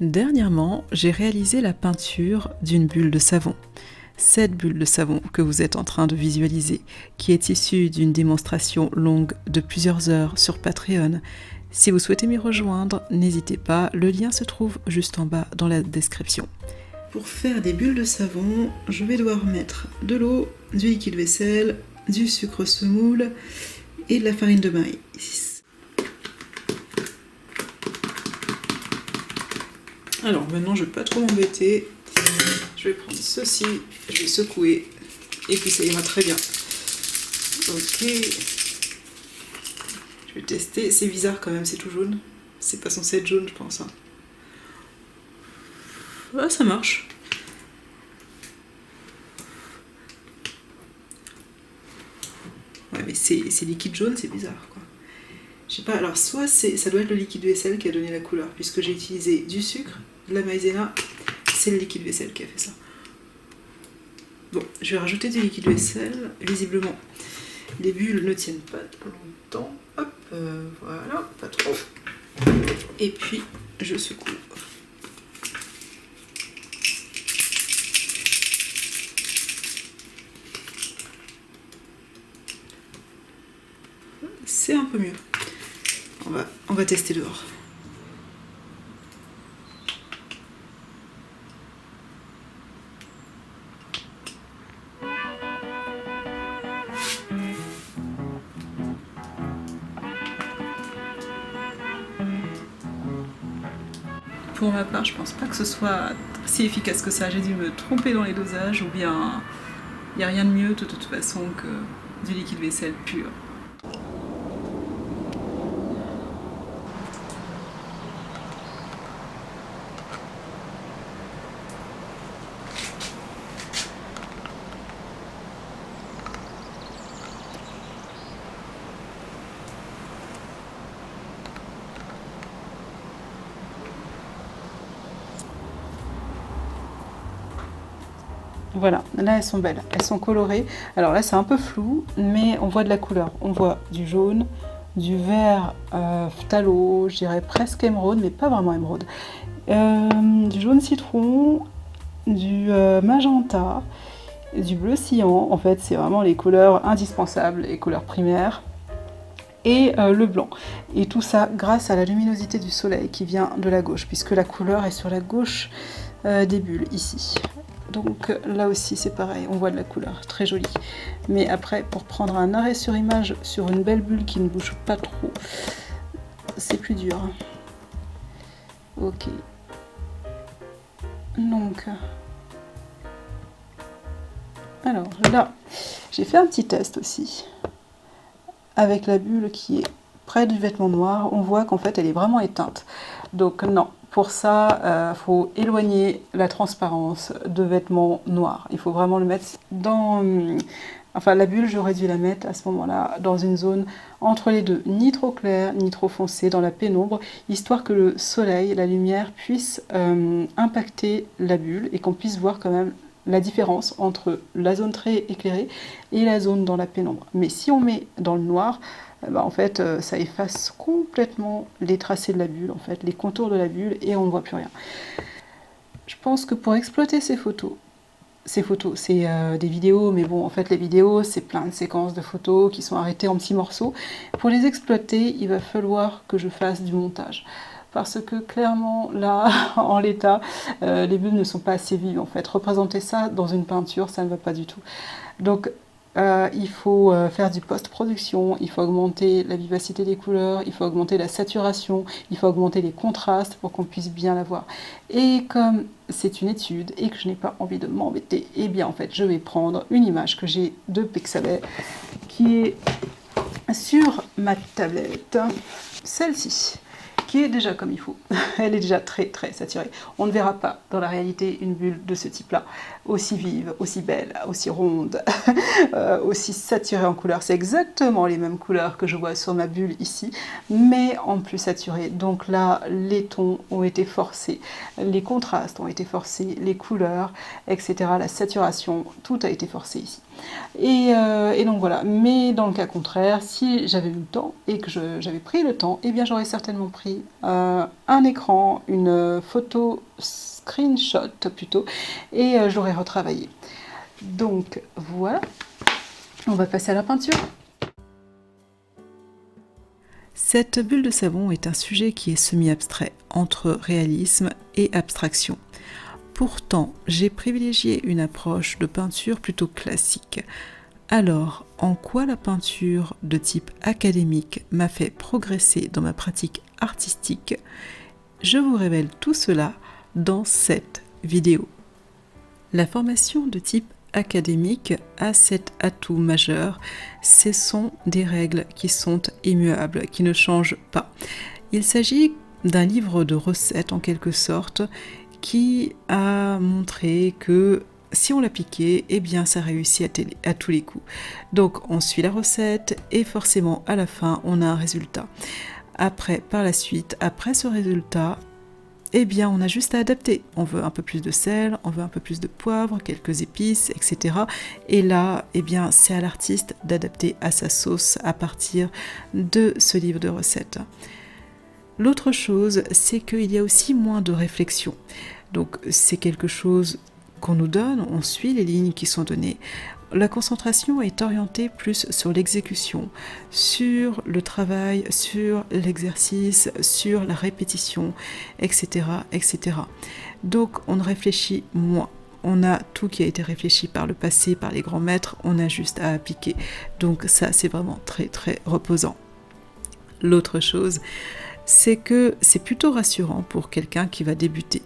Dernièrement, j'ai réalisé la peinture d'une bulle de savon. Cette bulle de savon que vous êtes en train de visualiser, qui est issue d'une démonstration longue de plusieurs heures sur Patreon. Si vous souhaitez m'y rejoindre, n'hésitez pas, le lien se trouve juste en bas dans la description. Pour faire des bulles de savon, je vais devoir mettre de l'eau, du liquide vaisselle, du sucre semoule et de la farine de maïs. Alors maintenant je ne vais pas trop m'embêter, je vais prendre ceci, je vais secouer et puis ça ira très bien. Ok, je vais tester, c'est bizarre quand même, c'est tout jaune, c'est pas censé être jaune je pense. Hein. Ah ça marche. Ouais mais c'est liquide jaune, c'est bizarre quoi. Je sais pas, alors soit ça doit être le liquide vaisselle qui a donné la couleur, puisque j'ai utilisé du sucre, de la maïzena, c'est le liquide vaisselle qui a fait ça. Bon, je vais rajouter du liquide vaisselle, visiblement les bulles ne tiennent pas longtemps, hop, voilà, pas trop. Et puis je secoue. C'est un peu mieux. On va tester dehors. Pour ma part, je pense pas que ce soit si efficace que ça. J'ai dû me tromper dans les dosages ou bien il n'y a rien de mieux de toute façon que du liquide vaisselle pur. Voilà, là elles sont belles, elles sont colorées. Alors là c'est un peu flou, mais on voit de la couleur. On voit du jaune, du vert phthalo, je dirais presque émeraude, mais pas vraiment émeraude. Du jaune citron, du magenta, du bleu cyan. En fait c'est vraiment les couleurs indispensables, les couleurs primaires. Et le blanc. Et tout ça grâce à la luminosité du soleil qui vient de la gauche, puisque la couleur est sur la gauche des bulles, ici. Donc là aussi c'est pareil, on voit de la couleur, très jolie. Mais après, pour prendre un arrêt sur image sur une belle bulle qui ne bouge pas trop, c'est plus dur. Ok. Donc, alors là, j'ai fait un petit test aussi. Avec la bulle qui est près du vêtement noir, on voit qu'en fait elle est vraiment éteinte. Donc non, pour ça, faut éloigner la transparence de vêtements noirs. Il faut vraiment le mettre dans... Enfin la bulle, j'aurais dû la mettre à ce moment-là dans une zone entre les deux, ni trop clair, ni trop foncé, dans la pénombre, histoire que le soleil, la lumière puisse impacter la bulle et qu'on puisse voir quand même la différence entre la zone très éclairée et la zone dans la pénombre. Mais si on met dans le noir, en fait, ça efface complètement les tracés de la bulle, en fait, les contours de la bulle, et on ne voit plus rien. Je pense que pour exploiter ces photos, c'est des vidéos, mais bon, en fait, les vidéos, c'est plein de séquences de photos qui sont arrêtées en petits morceaux. Pour les exploiter, il va falloir que je fasse du montage. Parce que clairement, là, en l'état, les bulles ne sont pas assez vives, en fait. Représenter ça dans une peinture, ça ne va pas du tout. Donc, il faut faire du post-production, il faut augmenter la vivacité des couleurs, il faut augmenter la saturation, il faut augmenter les contrastes pour qu'on puisse bien la voir. Et comme c'est une étude et que je n'ai pas envie de m'embêter, eh bien en fait je vais prendre une image que j'ai de Pixabay qui est sur ma tablette, celle-ci, qui est déjà comme il faut. Elle est déjà très très saturée. On ne verra pas dans la réalité une bulle de ce type-là, aussi vive, aussi belle, aussi ronde, aussi saturée en couleurs. C'est exactement les mêmes couleurs que je vois sur ma bulle ici, mais en plus saturée. Donc là, les tons ont été forcés, les contrastes ont été forcés, les couleurs, etc. La saturation, tout a été forcé ici. Et donc voilà, mais dans le cas contraire, si j'avais eu le temps et que j'avais pris le temps, eh bien j'aurais certainement pris pris un écran, une photo screenshot plutôt, et je l'aurais retravaillé. Donc voilà, on va passer à la peinture. Cette bulle de savon est un sujet qui est semi-abstrait, entre réalisme et abstraction. Pourtant, j'ai privilégié une approche de peinture plutôt classique. Alors, en quoi la peinture de type académique m'a fait progresser dans ma pratique artistique? Je vous révèle tout cela dans cette vidéo. La formation de type académique a cet atout majeur, ce sont des règles qui sont immuables, qui ne changent pas. Il s'agit d'un livre de recettes en quelque sorte qui a montré que si on l'appliquait, eh bien ça réussit à tous les coups. Donc on suit la recette et forcément à la fin on a un résultat. Après, par la suite, après ce résultat, eh bien on a juste à adapter. On veut un peu plus de sel, on veut un peu plus de poivre, quelques épices, etc. Et là, eh bien c'est à l'artiste d'adapter à sa sauce à partir de ce livre de recettes. L'autre chose, c'est qu'il y a aussi moins de réflexion. Donc c'est quelque chose qu'on nous donne, on suit les lignes qui sont données. La concentration est orientée plus sur l'exécution, sur le travail, sur l'exercice, sur la répétition, etc., etc. Donc on réfléchit moins. On a tout qui a été réfléchi par le passé, par les grands maîtres, on a juste à appliquer. Donc ça, c'est vraiment très très reposant. L'autre chose, c'est que c'est plutôt rassurant pour quelqu'un qui va débuter.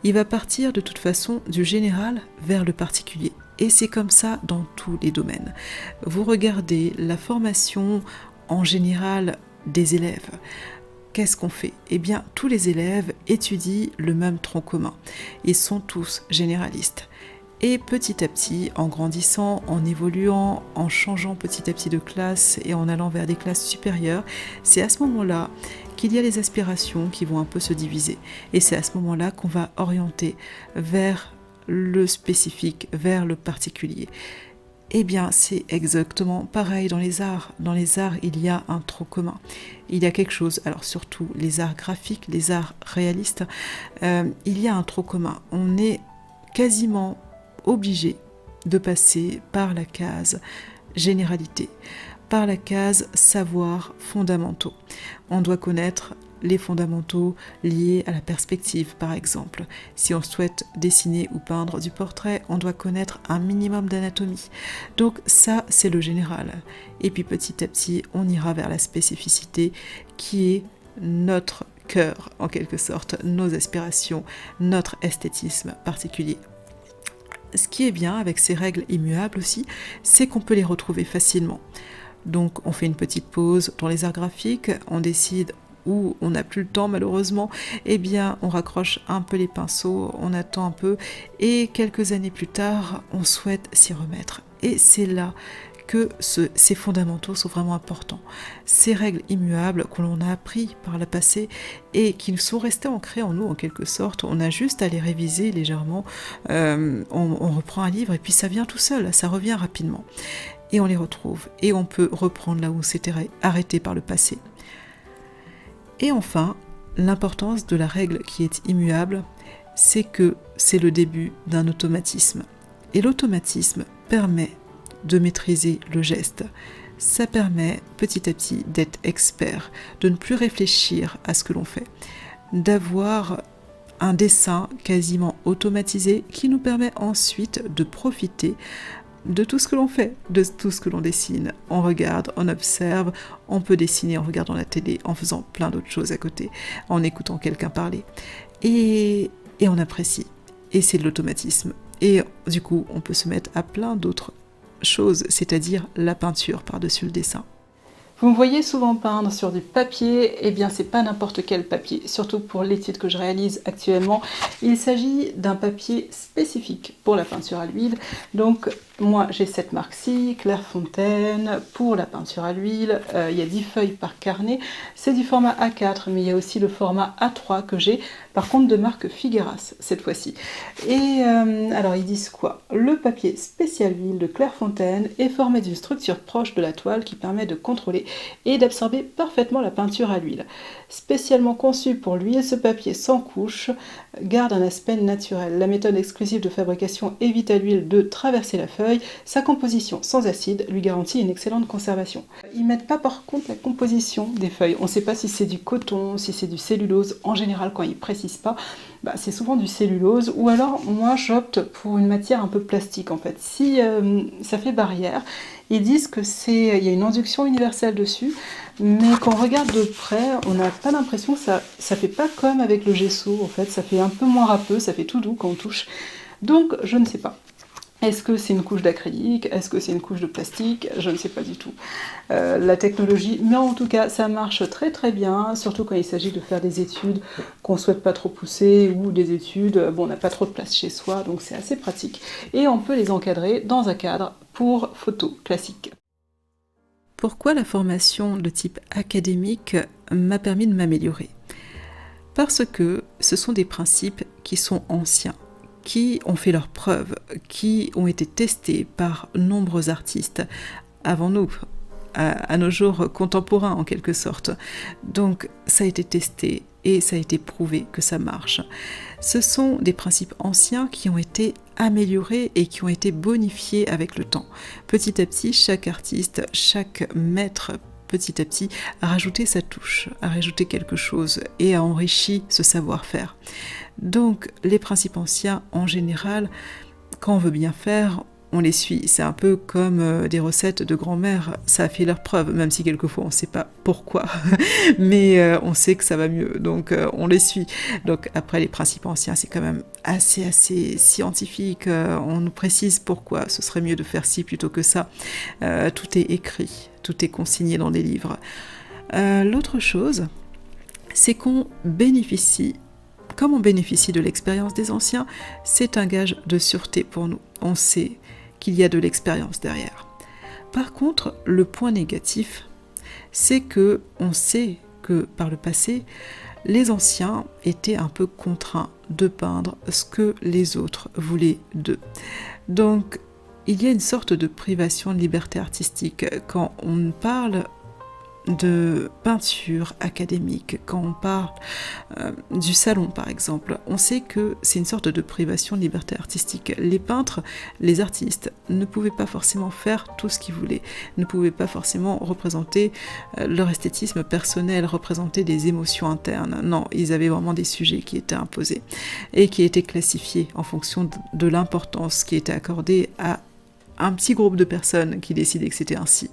Il va partir de toute façon du général vers le particulier. Et c'est comme ça dans tous les domaines. Vous regardez la formation en général des élèves. Qu'est-ce qu'on fait? Eh bien, tous les élèves étudient le même tronc commun. Ils sont tous généralistes. Et petit à petit, en grandissant, en évoluant, en changeant petit à petit de classe et en allant vers des classes supérieures, c'est à ce moment-là qu'il y a les aspirations qui vont un peu se diviser. Et c'est à ce moment-là qu'on va orienter vers le spécifique, vers le particulier. Eh bien, c'est exactement pareil dans les arts. Dans les arts, il y a un tronc commun. Il y a quelque chose, alors surtout les arts graphiques, les arts réalistes, il y a un tronc commun. On est quasiment obligé de passer par la case généralité, par la case savoir fondamentaux. On doit connaître les fondamentaux liés à la perspective, par exemple. Si on souhaite dessiner ou peindre du portrait, on doit connaître un minimum d'anatomie. Donc ça, c'est le général. Et puis petit à petit, on ira vers la spécificité qui est notre cœur, en quelque sorte, nos aspirations, notre esthétisme particulier. Ce qui est bien avec ces règles immuables aussi, c'est qu'on peut les retrouver facilement. Donc on fait une petite pause dans les arts graphiques, on décide où on n'a plus le temps malheureusement, eh bien on raccroche un peu les pinceaux, on attend un peu et quelques années plus tard, on souhaite s'y remettre. Et c'est là que ces fondamentaux sont vraiment importants. Ces règles immuables que l'on a appris par le passé et qui sont restées ancrées en nous en quelque sorte, on a juste à les réviser légèrement, on reprend un livre et puis ça vient tout seul, ça revient rapidement. Et on les retrouve et on peut reprendre là où on s'était arrêté par le passé. Et enfin, l'importance de la règle qui est immuable, c'est que c'est le début d'un automatisme. Et l'automatisme permet de maîtriser le geste. Ça permet petit à petit d'être expert, de ne plus réfléchir à ce que l'on fait, d'avoir un dessin quasiment automatisé qui nous permet ensuite de profiter de tout ce que l'on fait, de tout ce que l'on dessine. On regarde, on observe, on peut dessiner en regardant la télé, en faisant plein d'autres choses à côté, en écoutant quelqu'un parler. Et on apprécie. Et c'est de l'automatisme. Et du coup, on peut se mettre à plein d'autres choses, c'est-à-dire la peinture par-dessus le dessin. Vous me voyez souvent peindre sur du papier, eh bien c'est pas n'importe quel papier, surtout pour l'étude que je réalise actuellement. Il s'agit d'un papier spécifique pour la peinture à l'huile, donc Moi, j'ai cette marque-ci, Clairefontaine, pour la peinture à l'huile. Il y a 10 feuilles par carnet. C'est du format A4, mais il y a aussi le format A3 que j'ai, par contre de marque Figueras, cette fois-ci. Et alors, ils disent quoi? Le papier spécial huile de Clairefontaine est formé d'une structure proche de la toile qui permet de contrôler et d'absorber parfaitement la peinture à l'huile. Spécialement conçu pour l'huile, ce papier sans couche garde un aspect naturel. La méthode exclusive de fabrication évite à l'huile de traverser la feuille. Sa composition sans acide lui garantit une excellente conservation. Ils mettent pas par contre la composition des feuilles. On ne sait pas si c'est du coton, si c'est du cellulose. En général, quand ils précisent pas, c'est souvent du cellulose. Ou alors, moi, j'opte pour une matière un peu plastique en fait. Si ça fait barrière, ils disent que il y a une induction universelle dessus, mais quand on regarde de près, on n'a pas l'impression que ça fait pas comme avec le gesso en fait. Ça fait un peu moins râpeux, ça fait tout doux quand on touche. Donc, je ne sais pas. Est-ce que c'est une couche d'acrylique? Est-ce que c'est une couche de plastique? Je ne sais pas du tout. La technologie, mais en tout cas, ça marche très très bien, surtout quand il s'agit de faire des études qu'on ne souhaite pas trop pousser ou des études, on n'a pas trop de place chez soi, donc c'est assez pratique. Et on peut les encadrer dans un cadre pour photo classique. Pourquoi la formation de type académique m'a permis de m'améliorer? Parce que ce sont des principes qui sont anciens, qui ont fait leurs preuves, qui ont été testés par nombreux artistes avant nous, à nos jours contemporains en quelque sorte. Donc ça a été testé et ça a été prouvé que ça marche. Ce sont des principes anciens qui ont été améliorés et qui ont été bonifiés avec le temps. Petit à petit, chaque artiste, chaque maître, petit à petit, a rajouté sa touche, a rajouté quelque chose et a enrichi ce savoir-faire. Donc, les principes anciens, en général, quand on veut bien faire, on les suit. C'est un peu comme des recettes de grand-mère, ça a fait leur preuve, même si quelquefois on ne sait pas pourquoi, mais on sait que ça va mieux, donc on les suit. Donc après, les principes anciens, c'est quand même assez scientifique, on nous précise pourquoi ce serait mieux de faire ci plutôt que ça. Tout est écrit, tout est consigné dans des livres. L'autre chose, c'est qu'on bénéficie. Comme on bénéficie de l'expérience des anciens, c'est un gage de sûreté pour nous. On sait qu'il y a de l'expérience derrière. Par contre, le point négatif, c'est que on sait que par le passé, les anciens étaient un peu contraints de peindre ce que les autres voulaient d'eux. Donc, il y a une sorte de privation de liberté artistique quand on parle de peinture académique, quand on parle du salon par exemple, on sait que c'est une sorte de privation de liberté artistique. Les peintres, les artistes ne pouvaient pas forcément faire tout ce qu'ils voulaient, ne pouvaient pas forcément représenter leur esthétisme personnel, représenter des émotions internes. Non, ils avaient vraiment des sujets qui étaient imposés et qui étaient classifiés en fonction de l'importance qui était accordée à un petit groupe de personnes qui décidaient que c'était ainsi.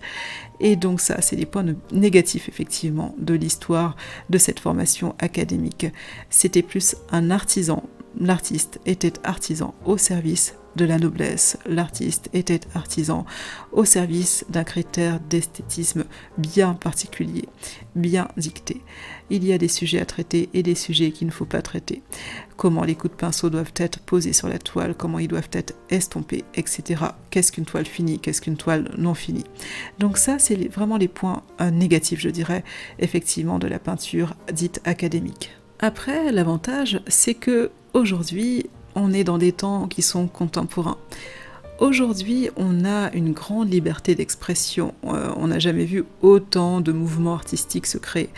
Et donc ça, c'est les points négatifs effectivement de l'histoire de cette formation académique. C'était plus un artisan. L'artiste était artisan au service de la noblesse. L'artiste était artisan au service d'un critère d'esthétisme bien particulier, bien dicté. Il y a des sujets à traiter et des sujets qu'il ne faut pas traiter. Comment les coups de pinceau doivent être posés sur la toile, comment ils doivent être estompés, etc. Qu'est-ce qu'une toile finie, qu'est-ce qu'une toile non finie. Donc ça, c'est vraiment les points négatifs, je dirais, effectivement, de la peinture dite académique. Après, l'avantage, c'est que aujourd'hui, on est dans des temps qui sont contemporains. Aujourd'hui, on a une grande liberté d'expression. On n'a jamais vu autant de mouvements artistiques se créer.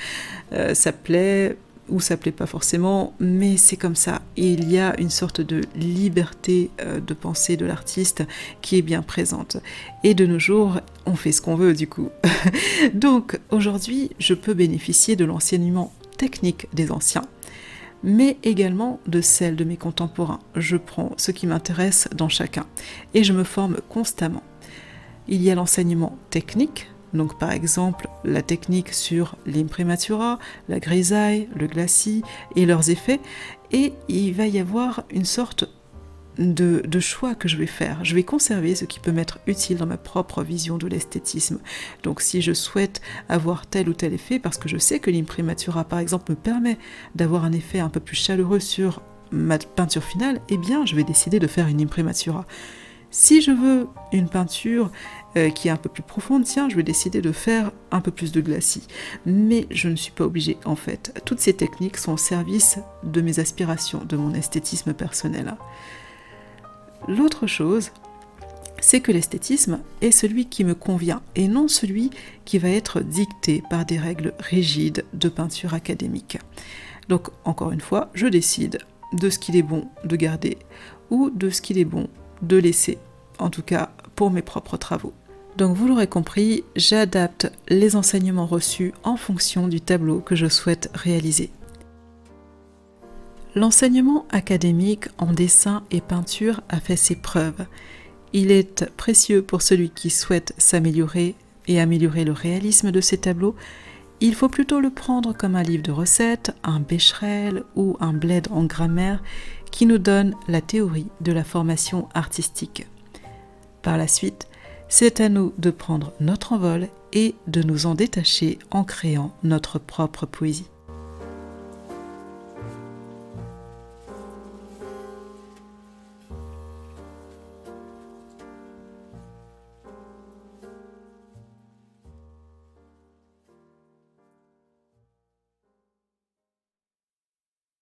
Ça plaît ou ça plaît pas forcément, mais c'est comme ça. Et il y a une sorte de liberté de pensée de l'artiste qui est bien présente. Et de nos jours, on fait ce qu'on veut du coup. Donc aujourd'hui, je peux bénéficier de l'enseignement technique des anciens, mais également de celle de mes contemporains. Je prends ce qui m'intéresse dans chacun et je me forme constamment. Il y a l'enseignement technique, donc par exemple la technique sur l'imprimatura, la grisaille, le glacis et leurs effets, et il va y avoir une sorte de choix que je vais faire. Je vais conserver ce qui peut m'être utile dans ma propre vision de l'esthétisme. Donc si je souhaite avoir tel ou tel effet, parce que je sais que l'imprimatura par exemple me permet d'avoir un effet un peu plus chaleureux sur ma peinture finale, eh bien je vais décider de faire une imprimatura. Si je veux une peinture qui est un peu plus profonde, tiens, je vais décider de faire un peu plus de glacis. Mais je ne suis pas obligée, en fait. Toutes ces techniques sont au service de mes aspirations, de mon esthétisme personnel. L'autre chose, c'est que l'esthétisme est celui qui me convient et non celui qui va être dicté par des règles rigides de peinture académique. Donc, encore une fois, je décide de ce qu'il est bon de garder ou de ce qu'il est bon de laisser, en tout cas pour mes propres travaux. Donc vous l'aurez compris, j'adapte les enseignements reçus en fonction du tableau que je souhaite réaliser. L'enseignement académique en dessin et peinture a fait ses preuves. Il est précieux pour celui qui souhaite s'améliorer et améliorer le réalisme de ses tableaux. Il faut plutôt le prendre comme un livre de recettes, un Becherel ou un Bled en grammaire qui nous donne la théorie de la formation artistique. Par la suite, c'est à nous de prendre notre envol et de nous en détacher en créant notre propre poésie.